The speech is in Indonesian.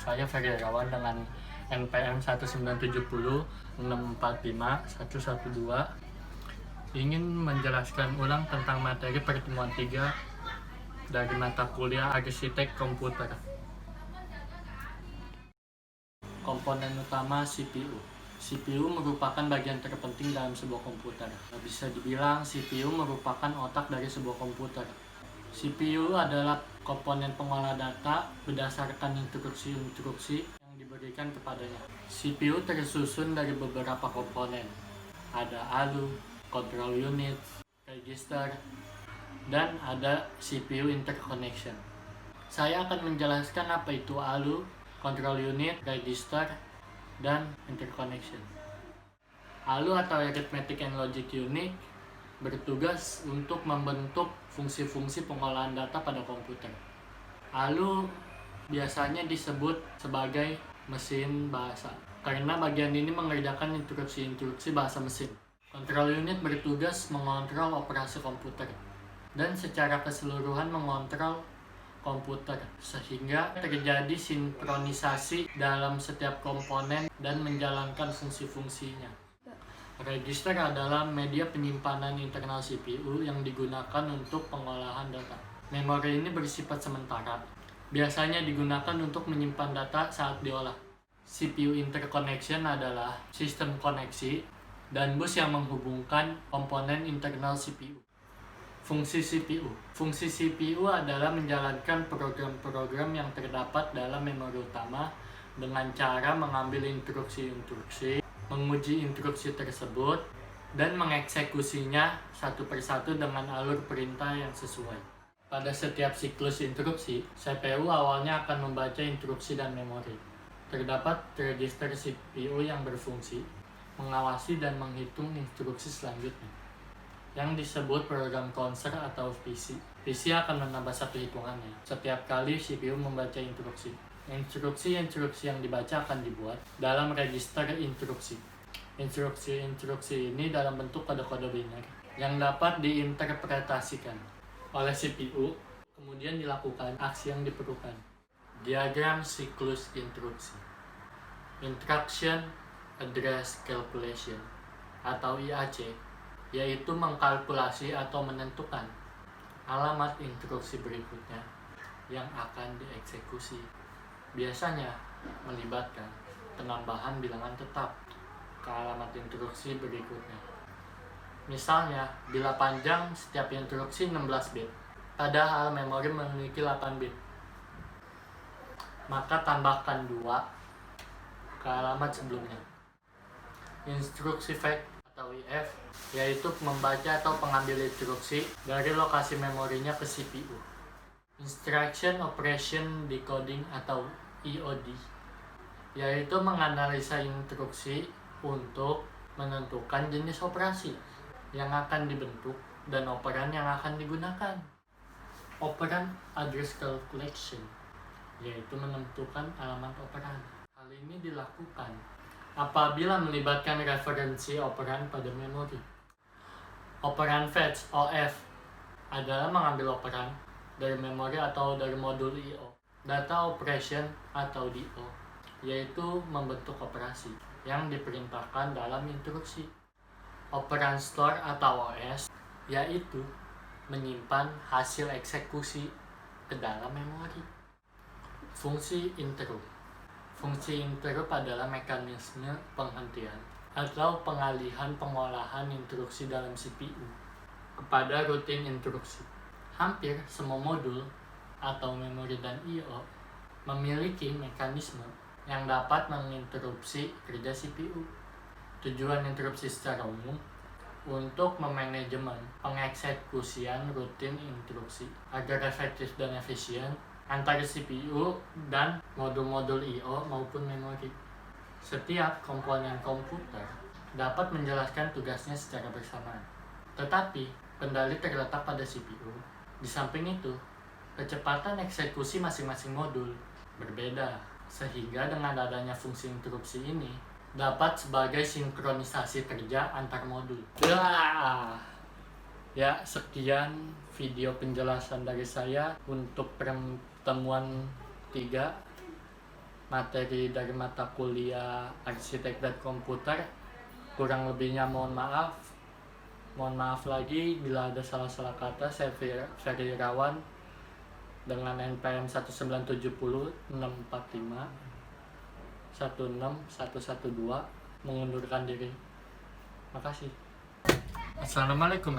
Saya Ferry Irawan dengan NPM 1970645 ingin menjelaskan ulang tentang materi pertemuan 3 dari mata kuliah Arsitek Komputer. Komponen utama CPU. CPU merupakan bagian terpenting dalam sebuah komputer. Bisa dibilang CPU merupakan otak dari sebuah komputer. CPU adalah komponen pengolah data berdasarkan instruksi-instruksi yang diberikan kepadanya. CPU tersusun dari beberapa komponen. Ada ALU, control unit, register, dan ada CPU interconnection. Saya akan menjelaskan apa itu ALU, control unit, register, dan interconnection. ALU atau Arithmetic and Logic Unit bertugas untuk membentuk fungsi-fungsi pengolahan data pada komputer. ALU biasanya disebut sebagai mesin bahasa karena bagian ini mengerjakan instruksi-instruksi bahasa mesin. Control unit bertugas mengontrol operasi komputer dan secara keseluruhan mengontrol komputer sehingga terjadi sinkronisasi dalam setiap komponen dan menjalankan fungsi-fungsinya. Register adalah media penyimpanan internal CPU yang digunakan untuk pengolahan data. Memori ini bersifat sementara, biasanya digunakan untuk menyimpan data saat diolah. CPU interconnection adalah sistem koneksi dan bus yang menghubungkan komponen internal CPU. Fungsi CPU. Fungsi CPU adalah menjalankan program-program yang terdapat dalam memori utama dengan cara mengambil instruksi-instruksi, menguji instruksi tersebut, dan mengeksekusinya satu persatu dengan alur perintah yang sesuai. Pada setiap siklus instruksi, CPU awalnya akan membaca instruksi dan memori. Terdapat register CPU yang berfungsi, mengawasi dan menghitung instruksi selanjutnya, yang disebut program counter atau PC. PC akan menambah satu hitungannya setiap kali CPU membaca instruksi. Instruksi-instruksi yang dibaca akan dibuat dalam register instruksi. Instruksi-instruksi ini dalam bentuk kode-kode biner yang dapat diinterpretasikan oleh CPU, kemudian dilakukan aksi yang diperlukan. Diagram siklus instruksi. Instruction Address Calculation atau IAC, yaitu mengkalkulasi atau menentukan alamat instruksi berikutnya yang akan dieksekusi. Biasanya melibatkan penambahan bilangan tetap ke alamat instruksi berikutnya. Misalnya, bila panjang setiap instruksi 16 bit, padahal memori memiliki 8 bit, maka tambahkan 2 ke alamat sebelumnya. Instruksi fetch atau IF, yaitu membaca atau pengambil instruksi dari lokasi memorinya ke CPU. Instruction Operation Decoding atau EOD, yaitu menganalisa instruksi untuk menentukan jenis operasi yang akan dibentuk dan operan yang akan digunakan. Operan Address Calculation, yaitu menentukan alamat operan. Hal ini dilakukan apabila melibatkan referensi operan pada memori. Operan fetch OF adalah mengambil operan dari memori atau dari modul I/O. Data operation atau DO, yaitu membentuk operasi yang diperintahkan dalam instruksi. Operan store atau OS, yaitu menyimpan hasil eksekusi ke dalam memori. Fungsi interrupt. Fungsi interrupt adalah mekanisme penghentian atau pengalihan pengolahan instruksi dalam CPU kepada rutin instruksi. Hampir semua modul atau memori dan I/O memiliki mekanisme yang dapat menginterupsi kerja CPU. Tujuan interupsi secara umum untuk memanajemen pengeksekusian rutin instruksi agar efektif dan efisien antara CPU dan modul-modul I/O maupun memori. Setiap komponen komputer dapat menjalankan tugasnya secara bersamaan, tetapi kendali terletak pada CPU. Di samping itu, kecepatan eksekusi masing-masing modul berbeda, sehingga dengan adanya fungsi interupsi ini dapat sebagai sinkronisasi kerja antar modul. Ya, sekian video penjelasan dari saya untuk pertemuan 3 materi dari mata kuliah arsitek dan komputer. Kurang lebihnya mohon maaf. Mohon maaf lagi bila ada salah-salah kata. Saya Ferry Irawan dengan NPM 1970645 16112 mengundurkan diri. Makasih. Assalamualaikum.